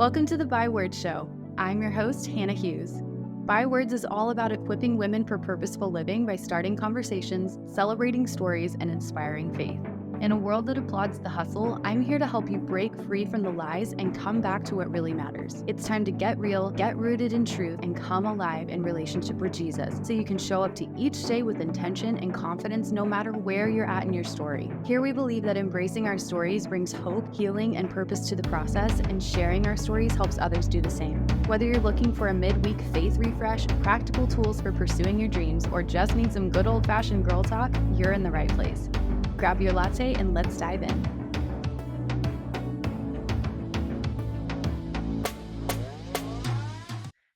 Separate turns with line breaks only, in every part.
Welcome to the Bywords Show. I'm your host, Hannah Hughes. Bywords is all about equipping women for purposeful living by starting conversations, celebrating stories, and inspiring faith. In a world that applauds the hustle, I'm here to help you break free from the lies and come back to what really matters. It's time to get real, get rooted in truth, and come alive in relationship with Jesus so you can show up to each day with intention and confidence no matter where you're at in your story. Here we believe that embracing our stories brings hope, healing, and purpose to the process, and sharing our stories helps others do the same. Whether you're looking for a midweek faith refresh, practical tools for pursuing your dreams, or just need some good old-fashioned girl talk, you're in the right place. Grab your latte and let's dive in.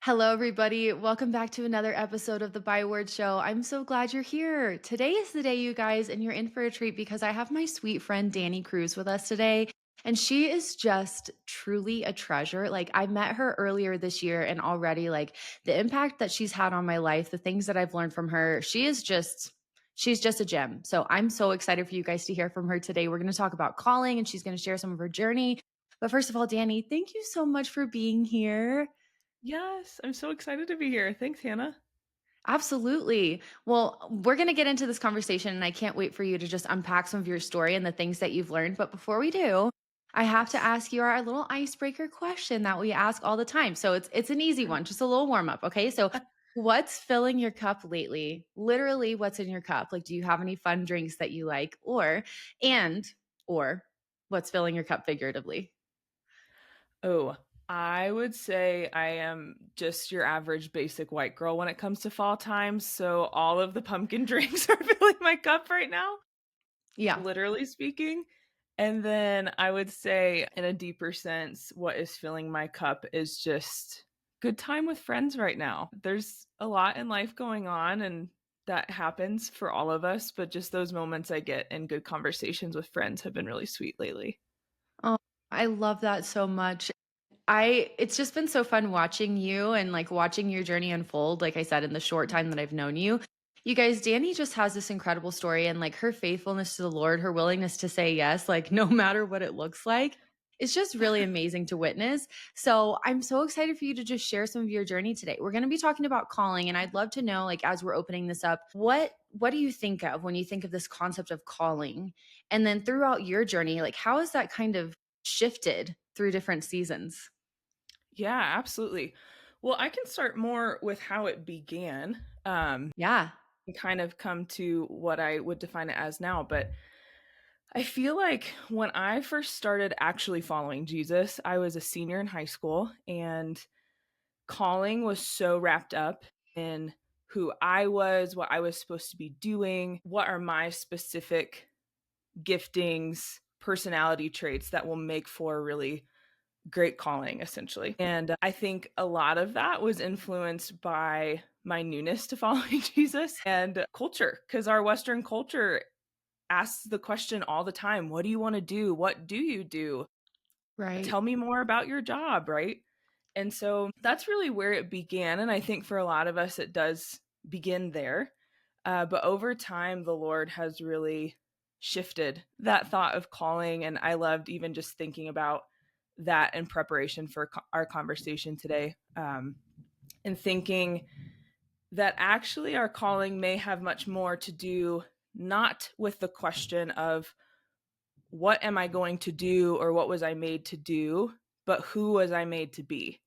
Hello, everybody. Welcome back to another episode of the Bywords Show. I'm so glad you're here. Today is the day, you guys, and you're in for a treat because I have my sweet friend Dani Crews with us today. And she is just truly a treasure. Like, I met her earlier this year, and already, like, the impact that she's had on my life, the things that I've learned from her, she's just a gem. So I'm so excited for you guys to hear from her today. We're going to talk about calling, and she's going to share some of her journey. But first of all, Dani, thank you so much for being here.
Yes, I'm so excited to be here. Thanks, Hannah.
Absolutely. Well, we're going to get into this conversation, and I can't wait for you to just unpack some of your story and the things that you've learned. But before we do, I have to
Yes.
ask you our little icebreaker question that we ask all the time. So it's an easy one, just a little warm up. Okay. So what's filling your cup lately? Literally, what's in your cup? Like, do you have any fun drinks that you like? Or what's filling your cup figuratively?
Oh, I would say I am just your average basic white girl when it comes to fall time. So all of the pumpkin drinks are filling my cup right now,
Yeah.
literally speaking. And then I would say, in a deeper sense, what is filling my cup is just good time with friends right now. There's a lot in life going on, and that happens for all of us. But just those moments I get in good conversations with friends have been really sweet lately.
Oh, I love that so much. It's just been so fun watching you and like watching your journey unfold. Like I said, in the short time that I've known you, you guys, Dani just has this incredible story, and like her faithfulness to the Lord, her willingness to say yes, like no matter what it looks like. It's just really amazing to witness. So I'm so excited for you to just share some of your journey today. We're going to be talking about calling, and I'd love to know, like, as we're opening this up, what do you think of when you think of this concept of calling? And then throughout your journey, like, how has that kind of shifted through different seasons?
Yeah, absolutely. Well, I can start more with how it began,
Yeah.
and kind of come to what I would define it as now. But I feel like when I first started actually following Jesus, I was a senior in high school, and calling was so wrapped up in who I was, what I was supposed to be doing, what are my specific giftings, personality traits that will make for a really great calling, essentially. And I think a lot of that was influenced by my newness to following Jesus and culture, because our Western culture asks the question all the time, what do you want to do? What do you do?
Right.
Tell me more about your job, right? And so that's really where it began. And I think for a lot of us, it does begin there. But over time, the Lord has really shifted that thought of calling. And I loved even just thinking about that in preparation for our conversation today, and thinking that actually our calling may have much more to do not with the question of what am I going to do or what was I made to do, but who was I made to be?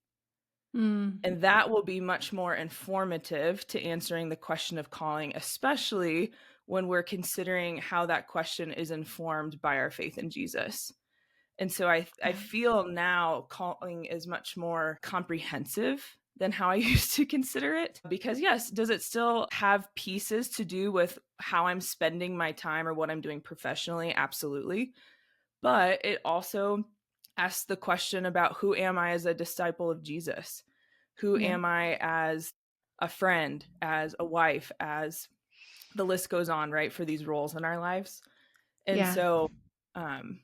Mm.
And that will be much more informative to answering the question of calling, especially when we're considering how that question is informed by our faith in Jesus. And so I
Yeah.
feel now calling is much more comprehensive than how I used to consider it. Because, yes, does it still have pieces to do with how I'm spending my time or what I'm doing professionally? Absolutely. But it also asks the question about who am I as a disciple of Jesus? Who
Yeah.
am I as a friend, as a wife, as the list goes on, right, for these roles in our lives? And
Yeah.
so, um,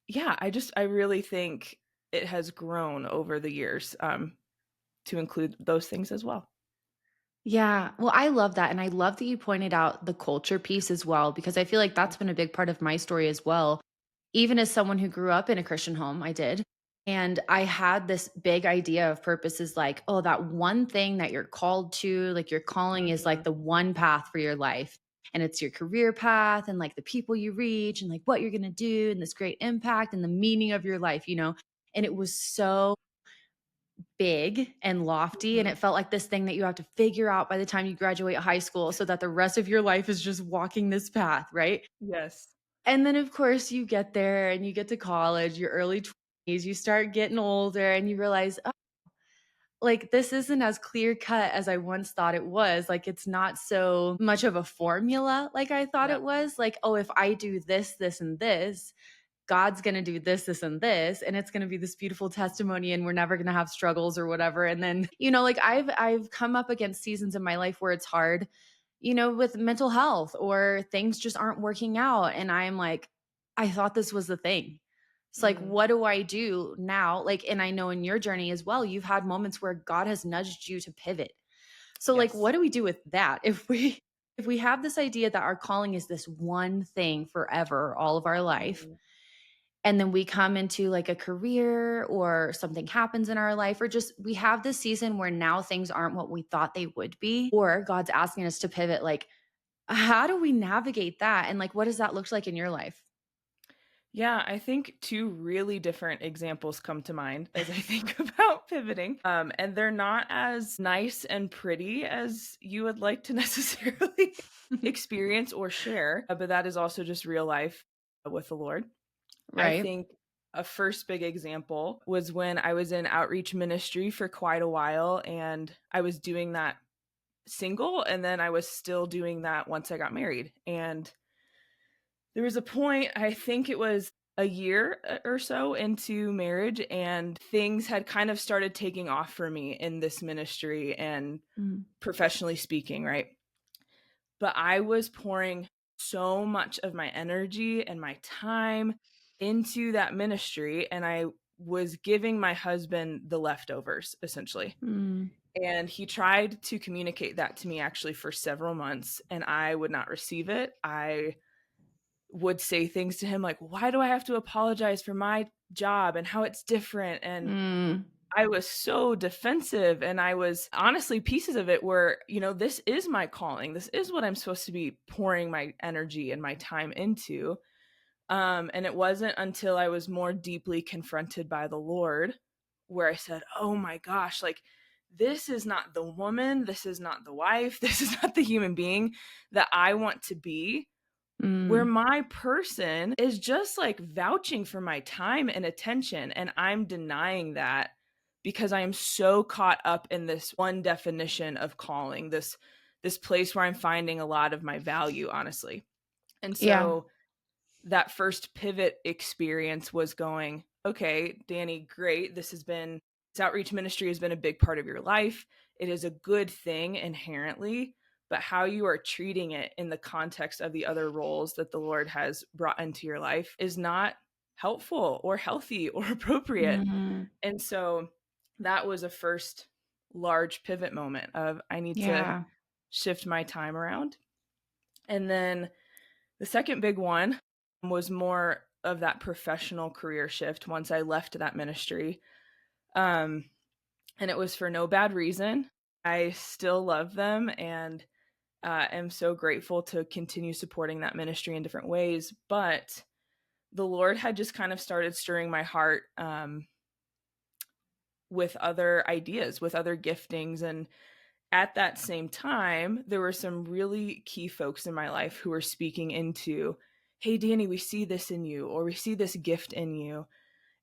yeah, I really think it has grown over the years, to include those things as well.
Yeah. Well, I love that. And I love that you pointed out the culture piece as well, because I feel like that's been a big part of my story as well. Even as someone who grew up in a Christian home, I did. And I had this big idea of purpose is like, oh, that one thing that you're called to, like your calling is like
Mhm.
the one path for your life. And it's your career path and like the people you reach and like what you're going to do and this great impact and the meaning of your life, you know? And it was so big and lofty. And
Mhm.
it felt like this thing that you have to figure out by the time you graduate high school so that the rest of your life is just walking this path. Right.
Yes.
And then, of course, you get there and you get to college, your early 20s, you start getting older and you realize, "Oh, like, this isn't as clear cut as I once thought it was." Like, it's not so much of a formula like I thought
Yeah.
it was. Like, "Oh, if I do this, this, and this, God's gonna do this, this, and this, and it's gonna be this beautiful testimony, and we're never gonna have struggles or whatever." And then, like I've come up against seasons in my life where it's hard, with mental health or things just aren't working out. And I'm like, I thought this was the thing. It's like,
Mm.
what do I do now? Like, and I know in your journey as well, you've had moments where God has nudged you to pivot. So like,
Yes.
what do we do with that? If we have this idea that our calling is this one thing forever, all of our life,
Mhm.
and then we come into like a career or something happens in our life, or just we have this season where now things aren't what we thought they would be, or God's asking us to pivot. Like, how do we navigate that? And like, what does that look like in your life?
Yeah, I think two really different examples come to mind as I think about pivoting. And they're not as nice and pretty as you would like to necessarily experience or share, but that is also just real life with the Lord. I
Right.
think a first big example was when I was in outreach ministry for quite a while, and I was doing that single, and then I was still doing that once I got married. And there was a point, I think it was a year or so into marriage, and things had kind of started taking off for me in this ministry and
Mm.
professionally speaking, right? But I was pouring so much of my energy and my time into that ministry, and I was giving my husband the leftovers essentially.
Mm.
And he tried to communicate that to me actually for several months, and I would not receive it. I would say things to him like, "Why do I have to apologize for my job and how it's different?" And
Mm.
I was so defensive, and I was honestly, pieces of it were, this is my calling. This is what I'm supposed to be pouring my energy and my time into. And it wasn't until I was more deeply confronted by the Lord where I said, "Oh my gosh, like this is not the woman, this is not the wife, this is not the human being that I want to be, where
Mm.
my person is just like vouching for my time and attention, and I'm denying that because I am so caught up in this one definition of calling, this place where I'm finding a lot of my value, honestly." And
Yeah.
so that first pivot experience was going, "Okay, Dani, great. This outreach ministry has been a big part of your life. It is a good thing inherently, but how you are treating it in the context of the other roles that the Lord has brought into your life is not helpful or healthy or appropriate."
Mm.
And so that was a first large pivot moment of I need to
Yeah.
shift my time around. And then the second big one was more of that professional career shift once I left that ministry. Um, and it was for no bad reason. I still love them and am so grateful to continue supporting that ministry in different ways. But the Lord had just kind of started stirring my heart with other ideas, with other giftings. And at that same time, there were some really key folks in my life who were speaking into, "Hey, Dani, we see this in you, or we see this gift in you."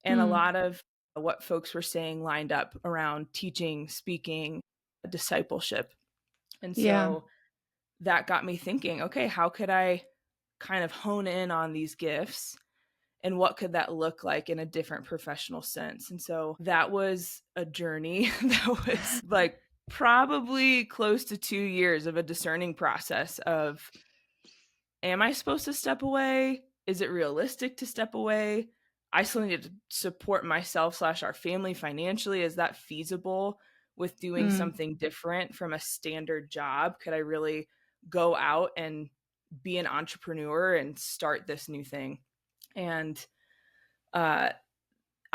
And a
Mm.
lot of what folks were saying lined up around teaching, speaking, discipleship. And
Yeah.
so that got me thinking, okay, how could I kind of hone in on these gifts, and what could that look like in a different professional sense? And so that was a journey that was like probably close to 2 years of a discerning process of, am I supposed to step away? Is it realistic to step away? I still need to support myself slash our family financially. Is that feasible with doing
Mm.
something different from a standard job? Could I really go out and be an entrepreneur and start this new thing? And uh,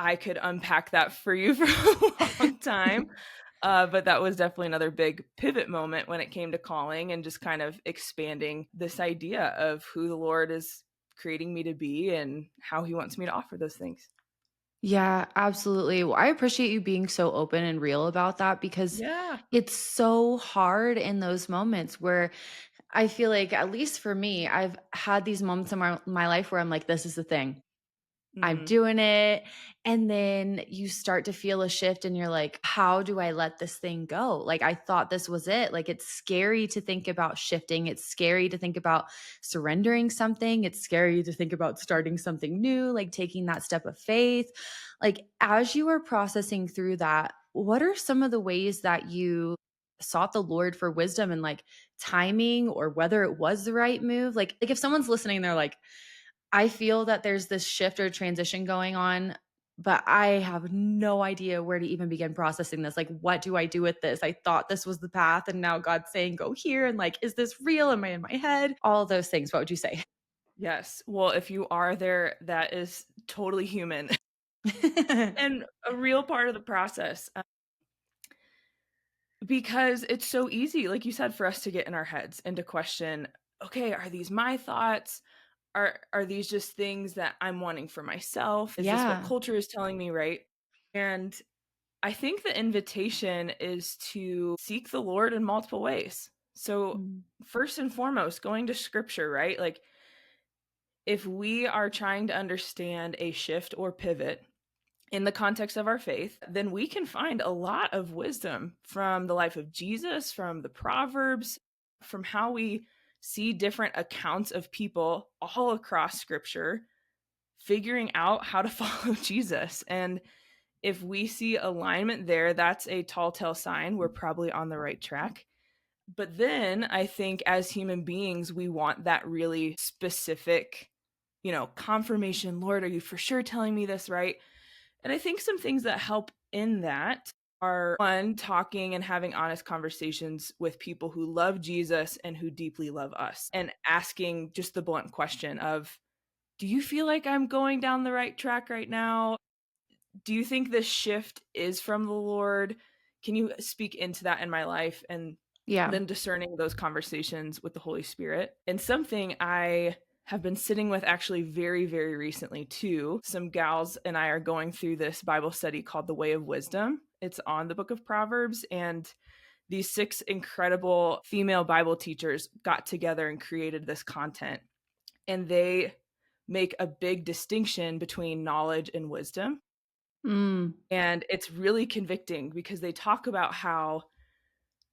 I could unpack that for you for a long time. But that was definitely another big pivot moment when it came to calling and just kind of expanding this idea of who the Lord is creating me to be and how he wants me to offer those things.
Yeah, absolutely. Well, I appreciate you being so open and real about that because
Yeah.
it's so hard in those moments where I feel like, at least for me, I've had these moments in my life where I'm like, this is the thing. I'm
Mhm.
doing it. And then you start to feel a shift and you're like, how do I let this thing go? Like, I thought this was it. Like, it's scary to think about shifting. It's scary to think about surrendering something. It's scary to think about starting something new, like taking that step of faith. Like, as you were processing through that, what are some of the ways that you sought the Lord for wisdom and like timing or whether it was the right move? Like if someone's listening, they're like, I feel that there's this shift or transition going on, but I have no idea where to even begin processing this. Like, what do I do with this? I thought this was the path, and now God's saying, go here. And like, is this real? Am I in my head? All of those things. What would you say?
Yes. Well, if you are there, that is totally human and a real part of the process. Because it's so easy, like you said, for us to get in our heads and to question, okay, are these my thoughts? Are these just things that I'm wanting for myself? Is this what
Yeah.
culture is telling me, right? And I think the invitation is to seek the Lord in multiple ways. So,
Mm.
first and foremost, going to scripture, right? Like, if we are trying to understand a shift or pivot in the context of our faith, then we can find a lot of wisdom from the life of Jesus, from the Proverbs, from how we see different accounts of people all across scripture, figuring out how to follow Jesus. And if we see alignment there, that's a tall tale sign we're probably on the right track. But then I think as human beings, we want that really specific, confirmation. Lord, are you for sure telling me this right? And I think some things that help in that are one, talking and having honest conversations with people who love Jesus and who deeply love us, and asking just the blunt question of, do you feel like I'm going down the right track right now? Do you think this shift is from the Lord? Can you speak into that in my life? And
Yeah.
then discerning those conversations with the Holy Spirit. And something I have been sitting with actually very, very recently too. Some gals and I are going through this Bible study called The Way of Wisdom. It's on the book of Proverbs. And these six incredible female Bible teachers got together and created this content. And they make a big distinction between knowledge and wisdom.
Mm.
And it's really convicting because they talk about how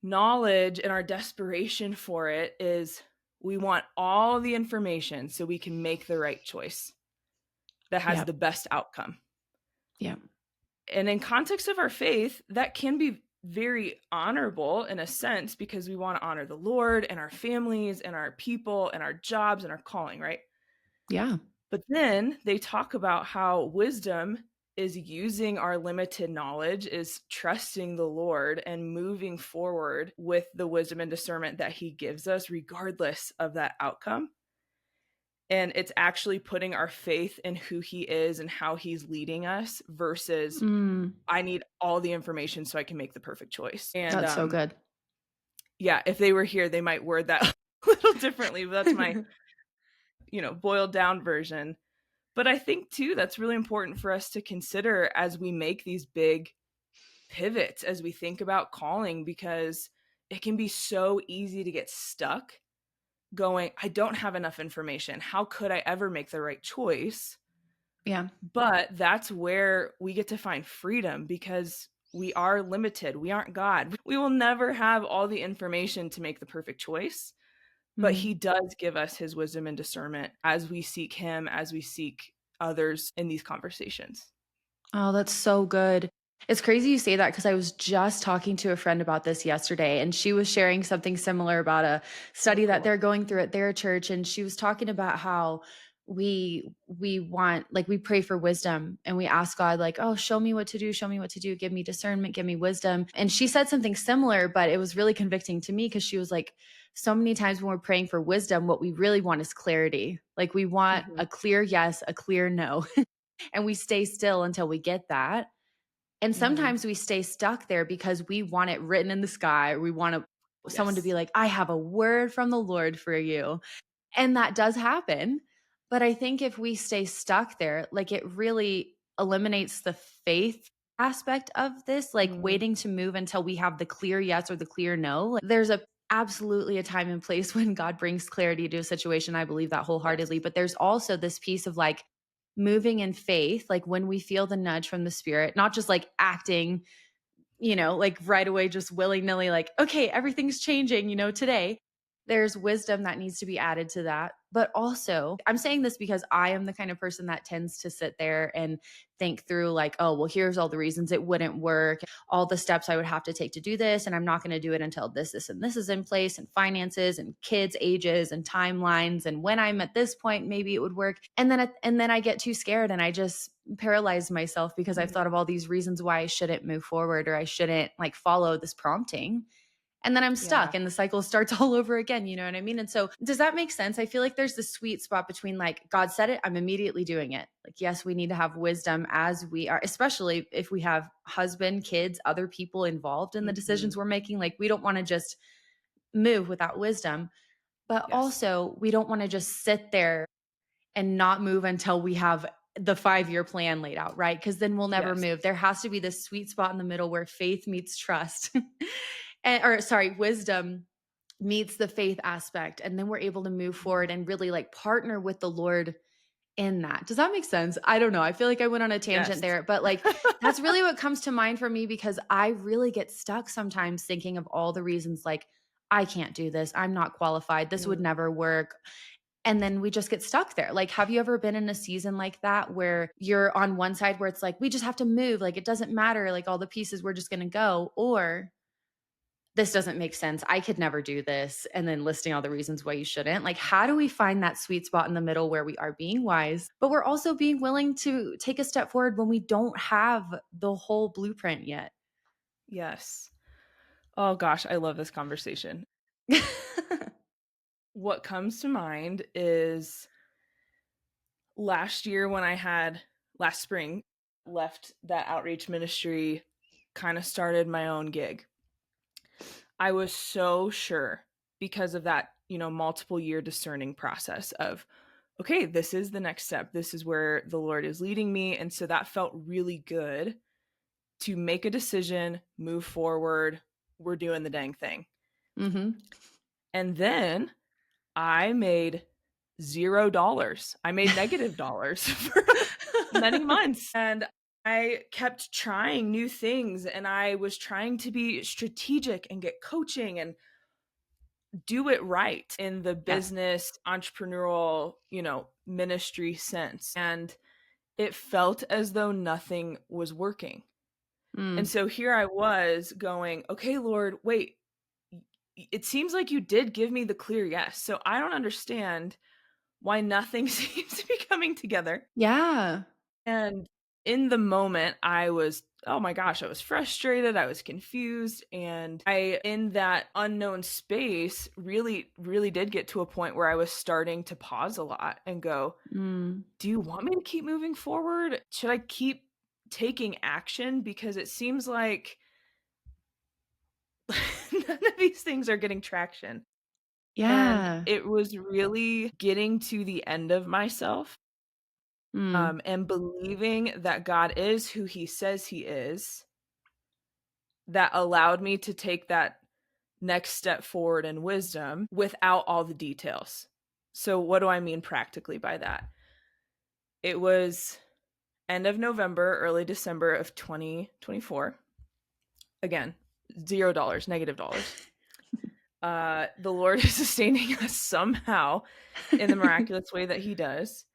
knowledge and our desperation for it is we want all the information so we can make the right choice that has
Yeah.
the best outcome.
Yeah.
And in context of our faith, that can be very honorable in a sense because we want to honor the Lord and our families and our people and our jobs and our calling, right?
Yeah.
But then they talk about how wisdom is using our limited knowledge, is trusting the Lord and moving forward with the wisdom and discernment that He gives us, regardless of that outcome. And it's actually putting our faith in who He is and how He's leading us versus
Mm.
I need all the information so I can make the perfect choice. And
That's so good.
yeah, if they were here, they might word that a little differently, but that's my, boiled down version. But I think too, that's really important for us to consider as we make these big pivots, as we think about calling, because it can be so easy to get stuck going, I don't have enough information. How could I ever make the right choice?
Yeah.
But that's where we get to find freedom because we are limited. We aren't God. We will never have all the information to make the perfect choice. But
Mm.
he does give us his wisdom and discernment as we seek him, as we seek others in these conversations.
Oh, that's so good. It's crazy you say that because I was just talking to a friend about this yesterday, and she was sharing something similar about a
Oh,
study that
cool.
they're going through at their church. And she was talking about how we want, like, we pray for wisdom and we ask God, like, oh, show me what to do, show me what to do, give me discernment, give me wisdom. And she said something similar, but it was really convicting to me because she was like, so many times when we're praying for wisdom, what we really want is clarity. Like, we want
Mhm.
a clear yes, a clear no. and we stay still until we get that. And
Mhm.
sometimes we stay stuck there because we want it written in the sky. We want someone to be
Yes.
like, I have a word from the Lord for you. And that does happen. But I think if we stay stuck there, like it really eliminates the faith aspect of this, like
Mhm.
waiting to move until we have the clear yes or the clear no. Like, there's a absolutely a time and place when God brings clarity to a situation. I believe that
Yes.
wholeheartedly. But there's also this piece of like moving in faith, like when we feel the nudge from the spirit, not just like acting, like right away, just willy nilly, like, okay, everything's changing, today. There's wisdom that needs to be added to that. But also, I'm saying this because I am the kind of person that tends to sit there and think through, like, oh, well, here's all the reasons it wouldn't work, all the steps I would have to take to do this. And I'm not going to do it until this, and this is in place, and finances, and kids' ages, and timelines. And when I'm at this point, maybe it would work. And then I get too scared and I just paralyze myself because I've thought
Mhm.
of all these reasons why I shouldn't move forward or I shouldn't like follow this prompting. And then I'm
Yeah.
stuck and the cycle starts all over again. You know what I mean? And so, does that make sense? I feel like there's this sweet spot between like, God said it, I'm immediately doing it. Like, yes, we need to have wisdom as we are, especially if we have husband, kids, other people involved in the
Mhm.
decisions we're making. Like, we don't want to just move without wisdom, but
Yes.
also we don't want to just sit there and not move until we have the 5-year plan laid out, right? Because then we'll never
Yes.
move. There has to be this sweet spot in the middle where faith meets trust, or sorry, wisdom meets the faith aspect. And then we're able to move forward and really like partner with the Lord in that. Does that make sense? I don't know. I feel like I went on a tangent
Yes.
there, but like that's really what comes to mind for me because I really get stuck sometimes thinking of all the reasons like, I can't do this. I'm not qualified. This would
Mm.
never work. And then we just get stuck there. Like, have you ever been in a season like that where you're on one side where it's like, we just have to move, like, it doesn't matter, like, all the pieces, we're just going to go, or this doesn't make sense. I could never do this. And then listing all the reasons why you shouldn't. Like, how do we find that sweet spot in the middle where we are being wise, but we're also being willing to take a step forward when we don't have the whole blueprint yet?
Yes. Oh gosh, I love this conversation. What comes to mind is last year when I had last spring left that outreach ministry, kind of started my own gig. I was so sure because of that, multiple year discerning process of, okay, this is the next step. This is where the Lord is leading me. And so that felt really good to make a decision, move forward. We're doing the dang thing.
Hmm.
And then I made $0. I made negative dollars for many months. And I kept trying new things and I was trying to be strategic and get coaching and do it right in the
Yes.
business entrepreneurial, ministry sense. And it felt as though nothing was working. And
Mm.
so here I was going, okay, Lord, wait, it seems like you did give me the clear yes. So I don't understand why nothing seems to be coming together.
Yeah.
And in the moment, I was, oh my gosh, I was frustrated. I was confused. And I, in that unknown space, really, really did get to a point where I was starting to pause a lot and go,
Mm.
do you want me to keep moving forward? Should I keep taking action? Because it seems like none of these things are getting traction. And
Yeah.
it was really getting to the end of myself,
Mm.
and believing that God is who he says he is, that allowed me to take that next step forward in wisdom without all the details. So what do I mean practically by that? It was end of November, early December of 2024. Again, $0, negative dollars. The Lord is sustaining us somehow in the miraculous way that he does.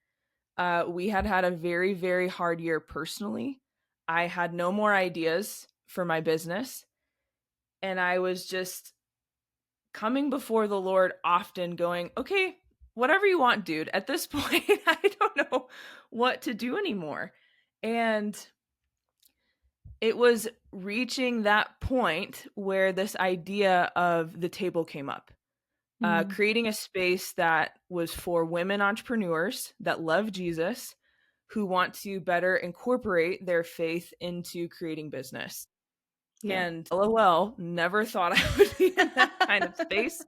We had a very, very hard year personally. I had no more ideas for my business. And I was just coming before the Lord often going, okay, whatever you want, dude. At this point, I don't know what to do anymore. And it was reaching that point where this idea of the table came up.
Mm.
Creating a space that was for women entrepreneurs that love Jesus, who want to better incorporate their faith into creating business.
Yeah.
And LOL, never thought I would be in that kind of space.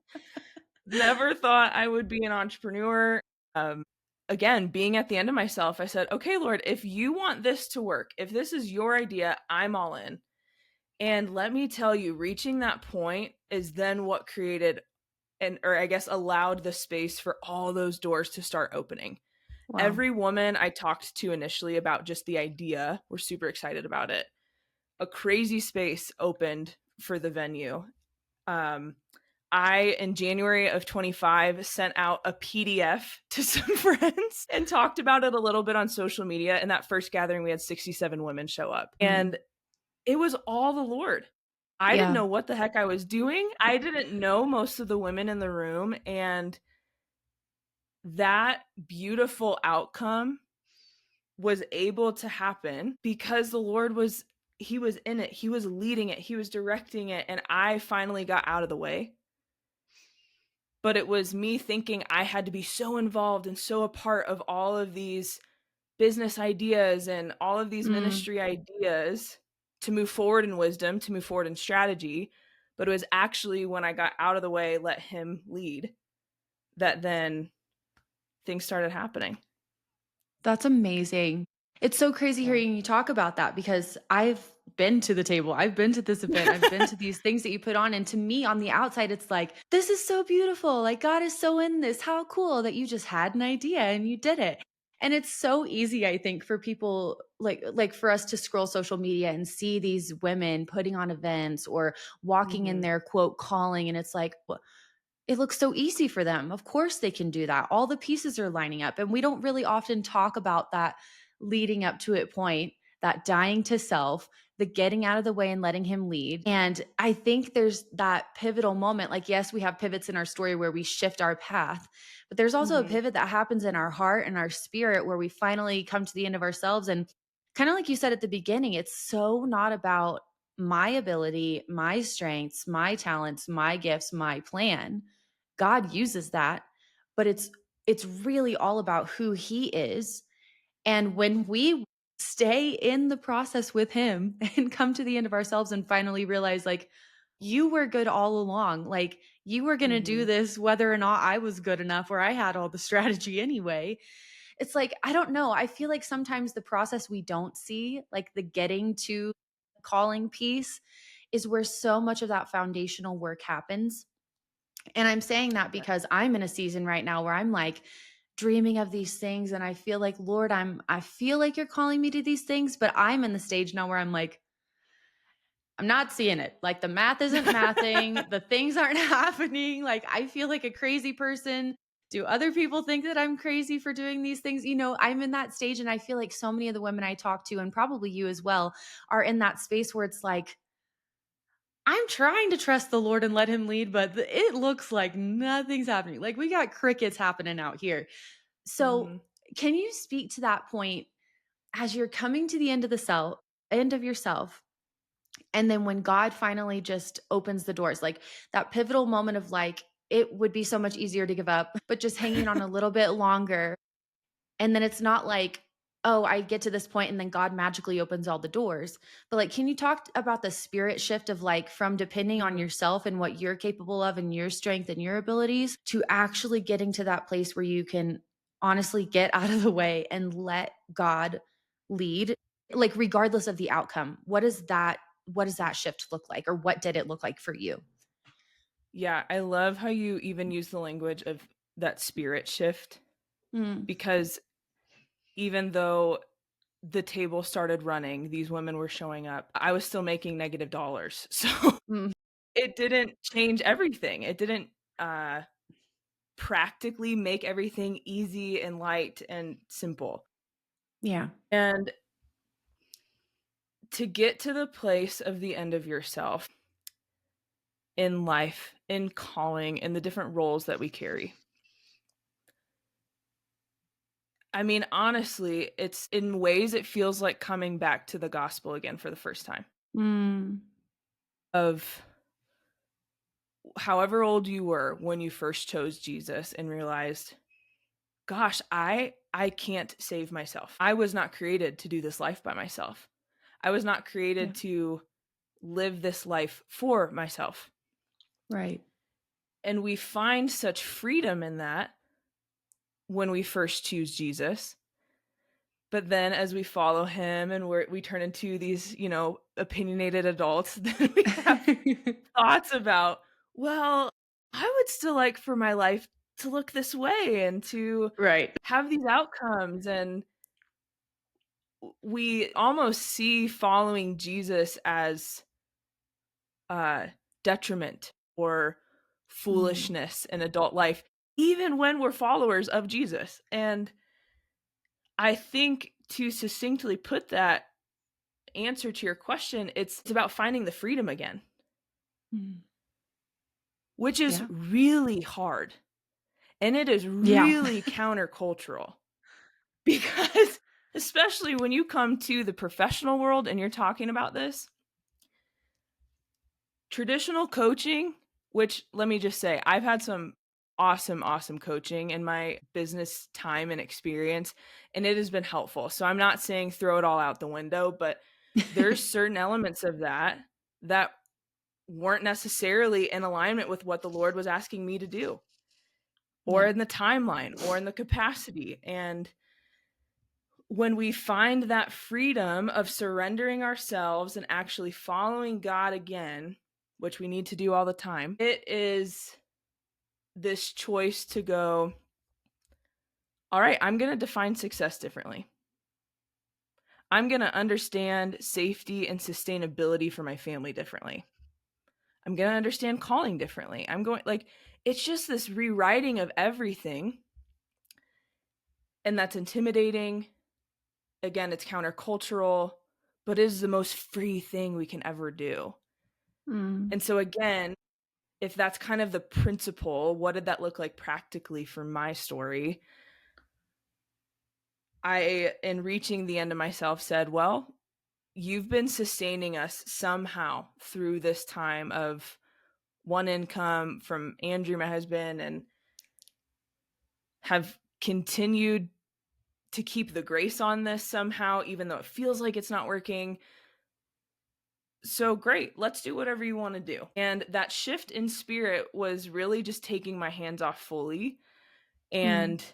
Never thought I would be an entrepreneur. Um, Again, being at the end of myself, I said, okay, Lord, if you want this to work, if this is your idea, I'm all in. And let me tell you, reaching that point is then what created or I guess allowed the space for all those doors to start opening.
Wow.
Every woman I talked to initially about just the idea were super excited about it. A crazy space opened for the venue. Um, I, in January of 25, sent out a PDF to some friends and talked about it a little bit on social media. In that first gathering, we had 67 women show up.
Mm.
And it was all the Lord. I didn't
Yeah.
know what the heck I was doing. I didn't know most of the women in the room. And that beautiful outcome was able to happen because the Lord was, He was in it. He was leading it. He was directing it. And I finally got out of the way. But it was me thinking I had to be so involved and so a part of all of these business ideas and all of these
Mm.
ministry ideas to move forward in wisdom, to move forward in strategy. But it was actually when I got out of the way, let Him lead, that then things started happening.
That's amazing. It's so crazy
Yeah.
hearing you talk about that because I've been to the table. I've been to this event. I've been to these things that you put on. And to me, on the outside, it's like, this is so beautiful. Like, God is so in this. How cool that you just had an idea and you did it. And it's so easy, I think, for people like for us to scroll social media and see these women putting on events or walking in
Mm-hmm.
their quote calling. And it's like, it looks so easy for them. Of course they can do that. All the pieces are lining up. And we don't really often talk about that leading up to it point, that dying to self, the getting out of the way and letting him lead. And I think there's that pivotal moment. Like, yes, we have pivots in our story where we shift our path, but there's also a
Mm-hmm.
pivot that happens in our heart and our spirit where we finally come to the end of ourselves. And kind of like you said at the beginning, it's so not about my ability, my strengths, my talents, my gifts, my plan. God uses that, but it's really all about who he is. And when we stay in the process with him and come to the end of ourselves and finally realize like you were good all along, like you were going to do
Mm-hmm.
this whether or not I was good enough or I had all the strategy anyway. It's like I don't know, I feel like sometimes the process we don't see, like the getting to the calling piece, is where so much of that foundational work happens. And I'm saying that
Yeah.
because I'm in a season right now where I'm like dreaming of these things and I feel like, Lord, I feel like you're calling me to these things, but I'm in the stage now where I'm like, I'm not seeing it. Like the math isn't mathing, the things aren't happening. Like I feel like a crazy person. Do other people think that I'm crazy for doing these things? You know, I'm in that stage and I feel like so many of the women I talk to and probably you as well are in that space where it's like I'm trying to trust the Lord and let him lead, but it looks like nothing's happening. Like we got crickets happening out here. So,
Mm-hmm.
can you speak to that point as you're coming to the end of the end of yourself, and then when God finally just opens the doors, like that pivotal moment of like it would be so much easier to give up, but just hanging on a little bit longer. And then it's not like, oh, I get to this point and then God magically opens all the doors. But like, can you talk about the spirit shift of like from depending on
Mm-hmm.
yourself and what you're capable of and your strength and your abilities to actually getting to that place where you can honestly get out of the way and let God lead, like regardless of the outcome? What does that shift look like? Or what did it look like for you?
Yeah, I love how you even use the language of that spirit shift
Mm,
because even though the table started running, these women were showing up, I was still making negative dollars. So
mm,
it didn't change everything. It didn't uh practically make everything easy and light and simple.
yeah.
And to get to the place of the end of yourself in life, in calling, in the different roles that we carry. I mean, honestly, it's in ways it feels like coming back to the gospel again for the first time.
Mm,
Of however old you were when you first chose Jesus and realized gosh, I can't save myself. I was not created to do this life by myself. I was not
Yeah.
created to live this life for myself.
Right.
And we find such freedom in that when we first choose Jesus. But then as we follow him and we turn into these, opinionated adults, then we have thoughts about, well, I would still like for my life to look this way and to
Right.
have these outcomes. And we almost see following Jesus as uh, detriment or
Mm.
foolishness in adult life, even when we're followers of Jesus. And I think to succinctly put that answer to your question, it's about finding the freedom again,
Mm.
which is
Yeah.
really hard. And it is
Yeah.
really countercultural because, especially when you come to the professional world and you're talking about this, traditional coaching, which let me just say, I've had some awesome, awesome coaching in my business time and experience, and it has been helpful. So I'm not saying throw it all out the window, but there's certain elements of that weren't necessarily in alignment with what the Lord was asking me to do, or
Yeah.
in the timeline, or in the capacity. And when we find that freedom of surrendering ourselves and actually following God again, which we need to do all the time, it is this choice to go, all right, I'm going to define success differently. I'm going to understand safety and sustainability for my family differently. I'm going to understand calling differently. It's just this rewriting of everything. And that's intimidating. Again, it's countercultural, but it is the most free thing we can ever do.
Mm.
And so, again, if that's kind of the principle, what did that look like practically for my story? I, in reaching the end of myself, said, well, you've been sustaining us somehow through this time of one income from Andrew, my husband, and have continued to keep the grace on this somehow, even though it feels like it's not working. So great, let's do whatever you want to do. And that shift in spirit was really just taking my hands off fully
Mm.
and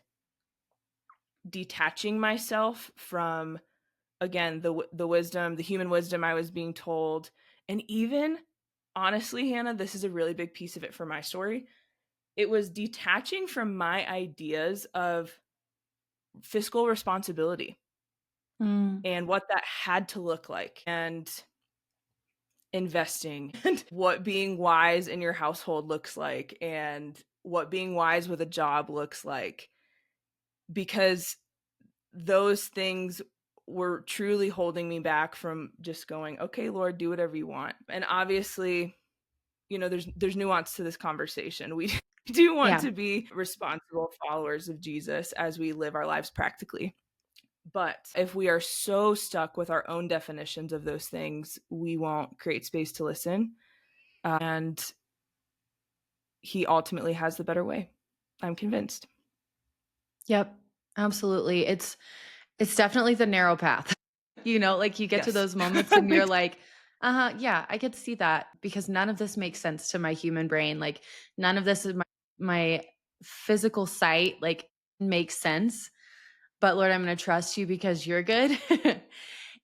detaching myself from, again, the wisdom, the human wisdom I was being told. And even honestly, Hannah, this is a really big piece of it for my story. It was detaching from my ideas of fiscal responsibility
Mm.
and what that had to look like, and investing, and what being wise in your household looks like, and what being wise with a job looks like, because those things were truly holding me back from just going, okay, Lord, do whatever you want. And obviously, there's nuance to this conversation. We do want
Yeah.
to be responsible followers of Jesus as we live our lives practically. But if we are so stuck with our own definitions of those things, we won't create space to listen. And he ultimately has the better way. I'm convinced.
Yep. Absolutely. It's definitely the narrow path. Like you get to
Yes.
those moments and you're like, uh-huh, yeah, I could see that because none of this makes sense to my human brain. Like none of this is my physical sight like makes sense. But Lord, I'm going to trust you because you're good.
Mhm.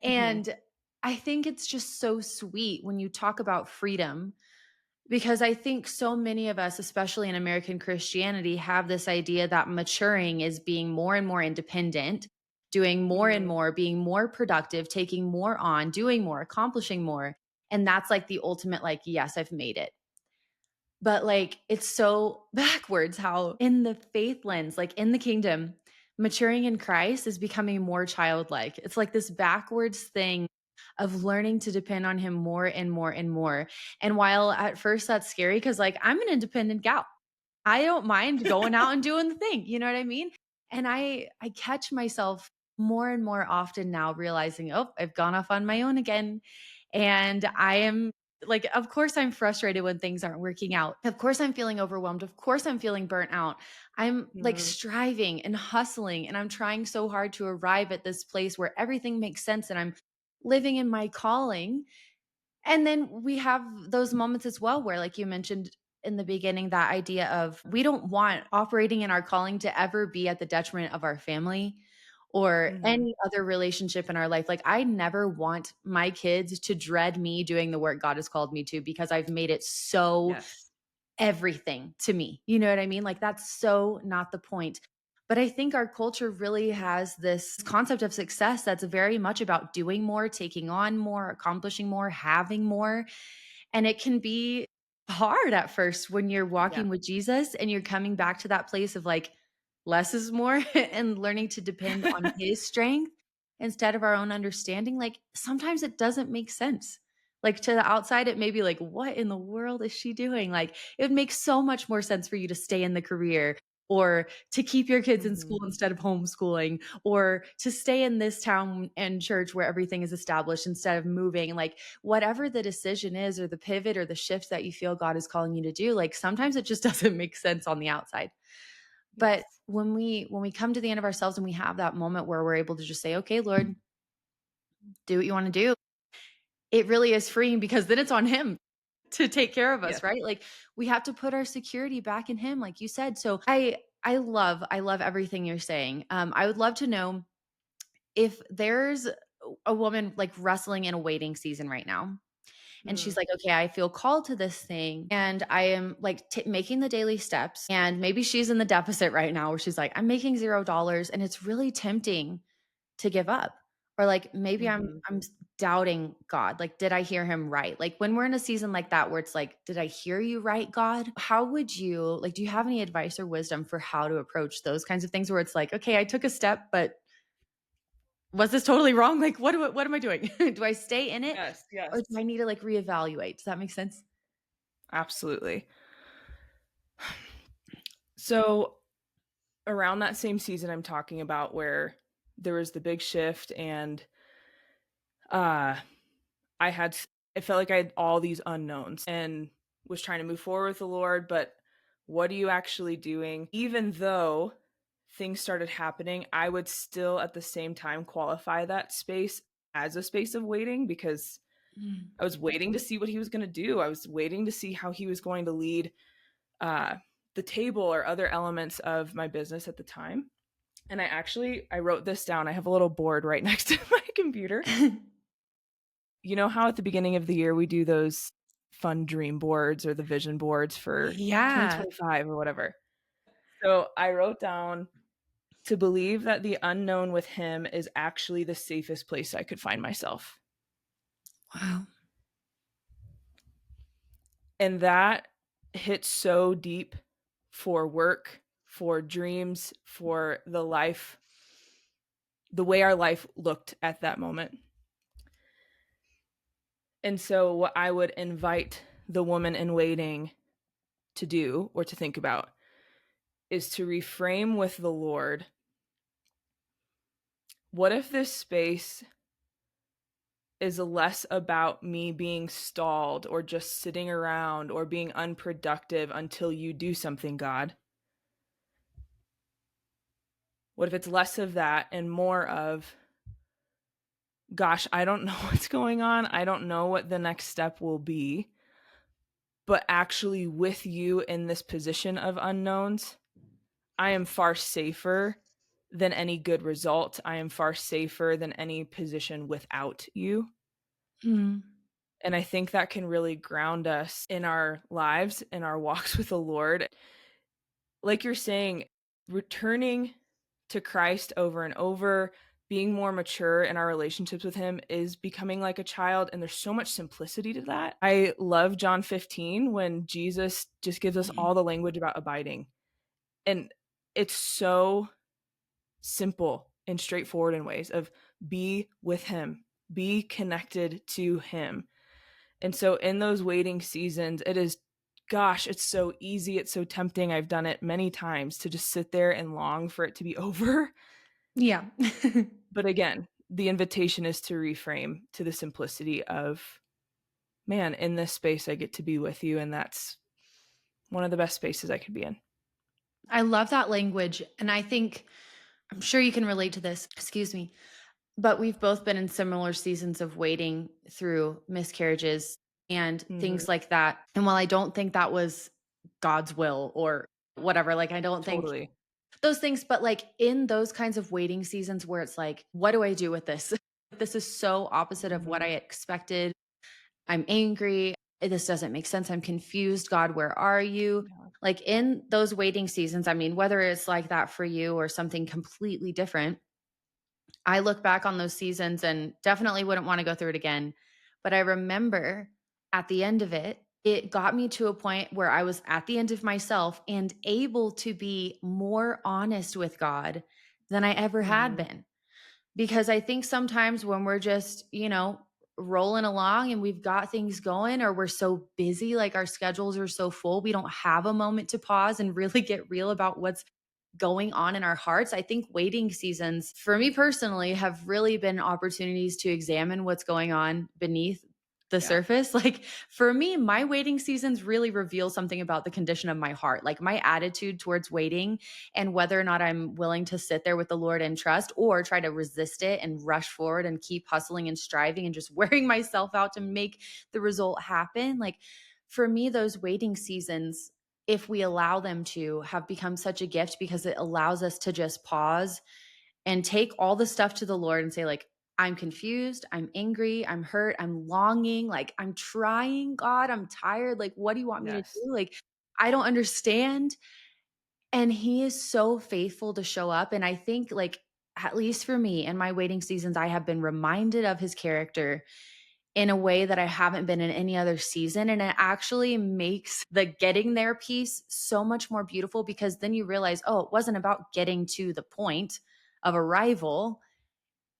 And I think it's just so sweet when you talk about freedom because I think so many of us, especially in American Christianity, have this idea that maturing is being more and more independent, doing more and
Mm.
more, being more productive, taking more on, doing more, accomplishing more. And that's like the ultimate, like, yes, I've made it. But like, it's so backwards how in the faith lens, like in the kingdom, maturing in Christ is becoming more childlike. It's like this backwards thing of learning to depend on him more and more and more. And while at first that's scary, because like I'm an independent gal, I don't mind going out and doing the thing. You know what I mean? And I catch myself more and more often now realizing, oh, I've gone off on my own again. And I am Like, of course I'm frustrated when things aren't working out. Of course I'm feeling overwhelmed. Of course I'm feeling burnt out. I'm like
Mhm.
striving and hustling and I'm trying so hard to arrive at this place where everything makes sense and I'm living in my calling. And then we have those moments as well where, like you mentioned in the beginning, that idea of we don't want operating in our calling to ever be at the detriment of our family or
Mhm.
any other relationship in our life. Like, I never want my kids to dread me doing the work God has called me to because I've made it so
Yes.
everything to me. You know what I mean? Like, that's so not the point. But I think our culture really has this concept of success that's very much about doing more, taking on more, accomplishing more, having more. And it can be hard at first when you're
Yeah.
walking with Jesus and you're coming back to that place of like, less is more and learning to depend on his strength instead of our own understanding. Like, sometimes it doesn't make sense. Like, to the outside, it may be like, what in the world is she doing? Like, it would make so much more sense for you to stay in the career or to keep your kids in school
Mhm.
instead of homeschooling or to stay in this town and church where everything is established instead of moving. Like, whatever the decision is or the pivot or the shift that you feel God is calling you to do, like sometimes it just doesn't make sense on the outside. But
Yes.
when we come to the end of ourselves and we have that moment where we're able to just say, "Okay, Lord, do what you want to do." It really is freeing because then it's on him to take care of us,
Yes.
right? Like, we have to put our security back in him like you said. So I love everything you're saying. I would love to know if there's a woman like wrestling in a waiting season right now. And she's
Mm.
like, "Okay, I feel called to this thing and I am like making the daily steps." And maybe she's in the deficit right now where she's like, "I'm making $0 and it's really tempting to give up." Or like maybe
Mhm.
I'm doubting God. Like, did I hear him right? Like, when we're in a season like that where it's like, did I hear you right, God? How would you like, do you have any advice or wisdom for how to approach those kinds of things where it's like, okay, I took a step, but was this totally wrong? Like, what am I doing? Do I stay in it
Yes,
or do
yes.
I need to like reevaluate? Does that make sense?
Absolutely. So, around that same season I'm talking about where there was the big shift and, uh, I had s it felt like I had all these unknowns and was trying to move forward with the Lord, but what are you actually doing? Even though things started happening, I would still at the same time qualify that space as a space of waiting because
Mm.
I was waiting to see what he was gonna do. I was waiting to see how he was going to lead, uh, the table or other elements of my business at the time. And I wrote this down. I have a little board right next to my computer. You know how at the beginning of the year we do those fun dream boards or the vision boards for
Yeah.
2025 or whatever? So I wrote down to believe that the unknown with him is actually the safest place I could find myself.
Wow.
And that hit so deep for work, for dreams, for the life, the way our life looked at that moment. And so, what I would invite the woman in waiting to do or to think about is to reframe with the Lord. What if this space is less about me being stalled or just sitting around or being unproductive until you do something, God? What if it's less of that and more of, gosh, I don't know what's going on. I don't know what the next step will be, but actually, with you in this position of unknowns, I am far safer than any good result. I am far safer than any position without you.
Mm.
And I think that can really ground us in our lives, in our walks with the Lord. Like you're saying, returning to Christ over and over, being more mature in our relationships with Him is becoming like a child. And there's so much simplicity to that. I love John 15 when Jesus just gives us all the language about abiding. And it's so simple and straightforward in ways of be with Him, be connected to Him. And so in those waiting seasons, it is, gosh, it's so easy. It's so tempting. I've done it many times to just sit there and long for it to be over.
Yeah.
But again, the invitation is to reframe to the simplicity of man, in this space, I get to be with you. And that's one of the best spaces I could be in.
I love that language. And I think, I'm sure you can relate to this, excuse me, but we've both been in similar seasons of waiting through miscarriages and
Hmm.
things like that. And while I don't think that was God's will or whatever, like, I don't think
Totally.
those things, but like in those kinds of waiting seasons where it's like, what do I do with this? This is so opposite of what
Hmm.
I expected. I'm angry. This doesn't make sense. I'm confused. God, where are you?
Yeah.
Like in those waiting seasons, I mean, whether it's like that for you or something completely different, I look back on those seasons and definitely wouldn't want to go through it again. But I remember at the end of it, it got me to a point where I was at the end of myself and able to be more honest with God than I ever had
Hmm.
been. Because I think sometimes when we're just, rolling along and we've got things going, or we're so busy, like our schedules are so full, we don't have a moment to pause and really get real about what's going on in our hearts. I think waiting seasons, for me personally, have really been opportunities to examine what's going on beneath the
Yeah.
surface. Like for me, my waiting seasons really reveal something about the condition of my heart, like my attitude towards waiting and whether or not I'm willing to sit there with the Lord and trust or try to resist it and rush forward and keep hustling and striving and just wearing myself out to make the result happen. Like for me, those waiting seasons, if we allow them to, have become such a gift because it allows us to just pause and take all the stuff to the Lord and say, like, I'm confused, I'm angry, I'm hurt, I'm longing, like, I'm trying, God, I'm tired. Like, what do you want me to
Yes.
do? Like, I don't understand. And He is so faithful to show up. And I think, like, at least for me in my waiting seasons, I have been reminded of His character in a way that I haven't been in any other season. And it actually makes the getting there piece so much more beautiful because then you realize, oh, it wasn't about getting to the point of arrival.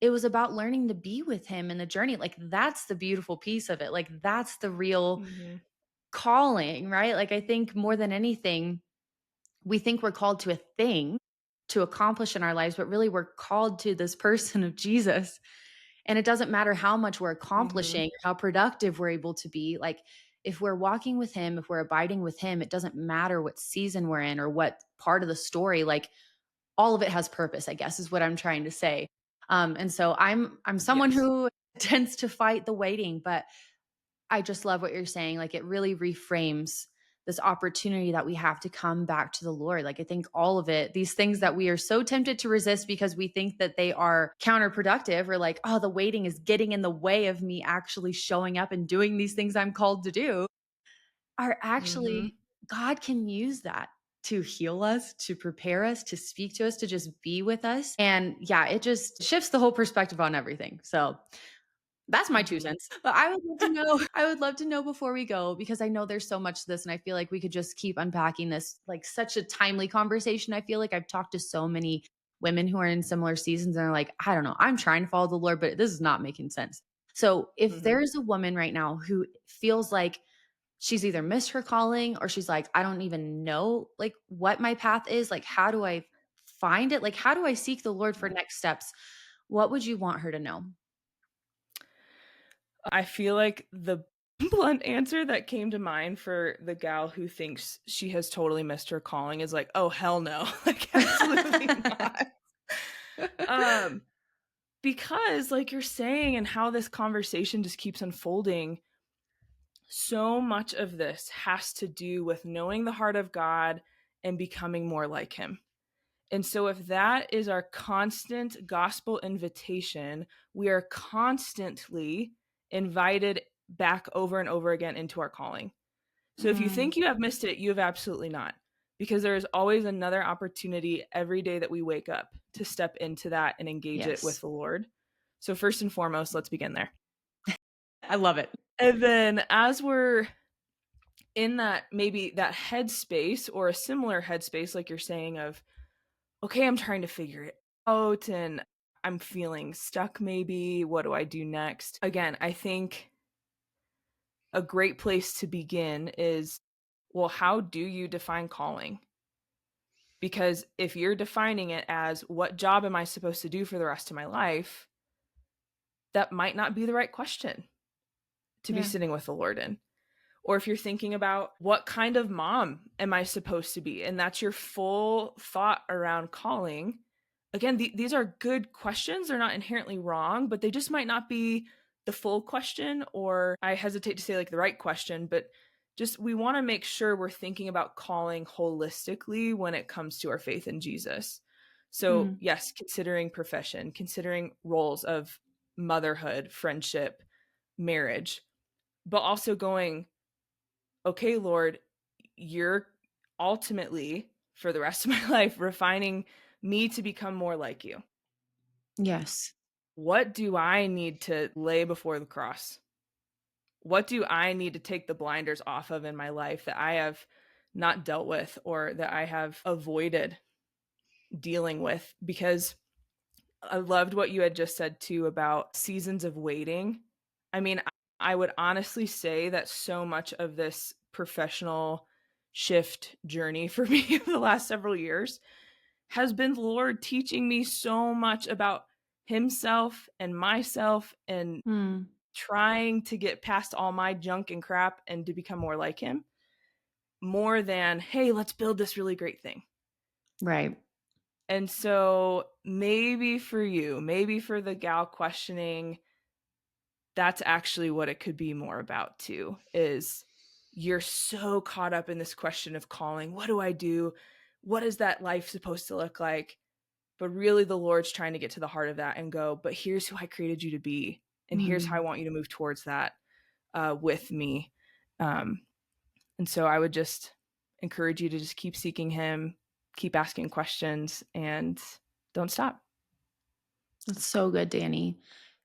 It was about learning to be with him in the journey. Like that's the beautiful piece of it. Like that's the real
Hmm.
calling, right? Like I think more than anything, we think we're called to a thing to accomplish in our lives, but really we're called to this person of Jesus. And it doesn't matter how much we're
Hmm.
accomplishing, how productive we're able to be. Like if we're walking with him, if we're abiding with him, it doesn't matter what season we're in or what part of the story. Like all of it has purpose, I guess, is what I'm trying to say. And so I'm someone
Yes.
who tends to fight the waiting, but I just love what you're saying. Like it really reframes this opportunity that we have to come back to the Lord. Like I think all of it, these things that we are so tempted to resist because we think that they are counterproductive or like, oh, the waiting is getting in the way of me actually showing up and doing these things I'm called to do, are
Hmm.
actually, God can use that to heal us, to prepare us, to speak to us, to just be with us. And yeah, it just shifts the whole perspective on everything. So that's my 2
Hmm.
cents. But I would love to know I would love to know before we go because I know there's so much to this and I feel like we could just keep unpacking this like such a timely conversation. I feel like I've talked to so many women who are in similar seasons and are like, I don't know, I'm trying to follow the Lord, but this is not making sense. So if
Hmm.
there's a woman right now who feels like she's either missed her calling or she's like, I don't even know like what my path is, like how do I find it? Like how do I seek the Lord for next steps? What would you want her to know?
I feel like the blunt answer that came to mind for the gal who thinks she has totally missed her calling is like, oh hell no. Like absolutely not. Um, because like you're saying and how this conversation just keeps unfolding, so much of this has to do with knowing the heart of God and becoming more like him. And so, if that is our constant gospel invitation, we are constantly invited back over and over again into our calling. So, if you
Mm,
think you have missed it, you have absolutely not, because there is always another opportunity every day that we wake up to step into that and engage it with
yes.
the Lord. So, first and foremost, let's begin there.
I love it.
And then, as we're in that maybe that headspace or a similar headspace, like you're saying, of okay, I'm trying to figure it out and I'm feeling stuck maybe. What do I do next? Again, I think a great place to begin is well, how do you define calling? Because if you're defining it as what job am I supposed to do for the rest of my life, that might not be the right question to be sitting with the Lord in. Or if you're thinking about what kind of mom am I supposed to be, and that's your full thought around calling. Again, these are good questions. They're not inherently wrong, but they just might not be the full question, or I hesitate to say like the right question, but just we want to make sure we're thinking about calling holistically when it comes to our faith in Jesus. So yes, considering profession, considering roles of motherhood, friendship, marriage, but also going, okay, Lord, you're ultimately, for the rest of my life, refining me to become more like you.
Yes.
What do I need to lay before the cross? What do I need to take the blinders off of in my life that I have not dealt with or that I have avoided dealing with? Because I loved what you had just said too about seasons of waiting. I mean, I would honestly say that so much of this professional shift journey for me for the last several years has been the Lord teaching me so much about himself and myself and trying to get past all my junk and crap and to become more like him, more than, hey, let's build this really great thing.
Right.
And so maybe for you, maybe for the gal questioning, that's actually what it could be more about too, is you're so caught up in this question of calling. What do I do? What is that life supposed to look like? But really the Lord's trying to get to the heart of that and go, but here's who I created you to be. And here's how I want you to move towards that with me. And so I would just encourage you to just keep seeking him, keep asking questions, and don't stop.
That's so good, Dani.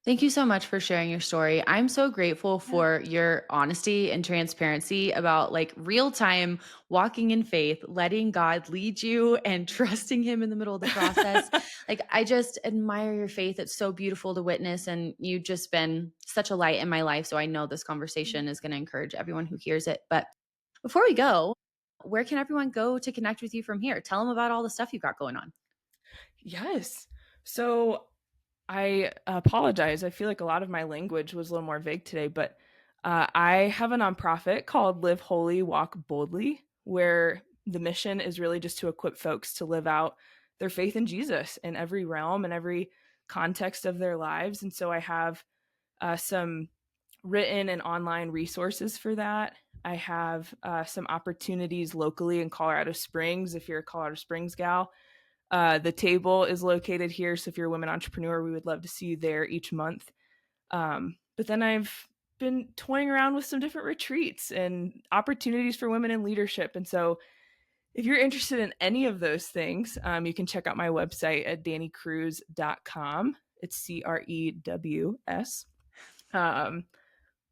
Thank you so much for sharing your story. I'm so grateful for your honesty and transparency about like real time walking in faith, letting God lead you and trusting him in the middle of the process. Like I just admire your faith. It's so beautiful to witness, and you've just been such a light in my life. So I know this conversation is going to encourage everyone who hears it. But before we go, where can everyone go to connect with you from here? Tell them about all the stuff you've got going on.
Yes. So I apologize. I feel like a lot of my language was a little more vague today, but I have a nonprofit called Live Holy, Walk Boldly, where the mission is really just to equip folks to live out their faith in Jesus in every realm and every context of their lives. And so I have some written and online resources for that. I have some opportunities locally in Colorado Springs. If you're a Colorado Springs gal, the table is located here. So if you're a women entrepreneur, we would love to see you there each month. But then I've been toying around with some different retreats and opportunities for women in leadership. And so if you're interested in any of those things, you can check out my website at danicrews.com. It's CREWS.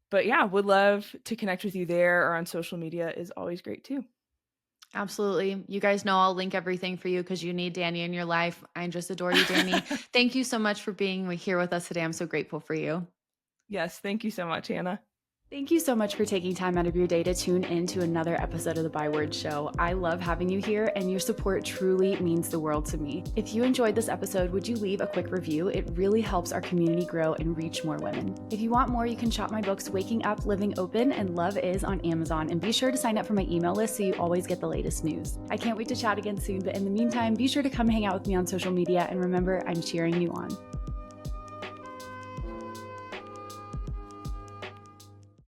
But yeah, would love to connect with you there, or on social media is always great too.
Absolutely. You guys know I'll link everything for you because you need Dani in your life. I just adore you, Dani. Thank you so much for being here with us today. I'm so grateful for you.
Yes, thank you so much, Hannah.
Thank you so much for taking time out of your day to tune in to another episode of the Byword Show. I love having you here, and your support truly means the world to me. If you enjoyed this episode, would you leave a quick review? It really helps our community grow and reach more women. If you want more, you can shop my books, Waking Up, Living Open, and Love Is on Amazon, and be sure to sign up for my email list so you always get the latest news. I can't wait to chat again soon, but in the meantime, be sure to come hang out with me on social media, and remember, I'm cheering you on.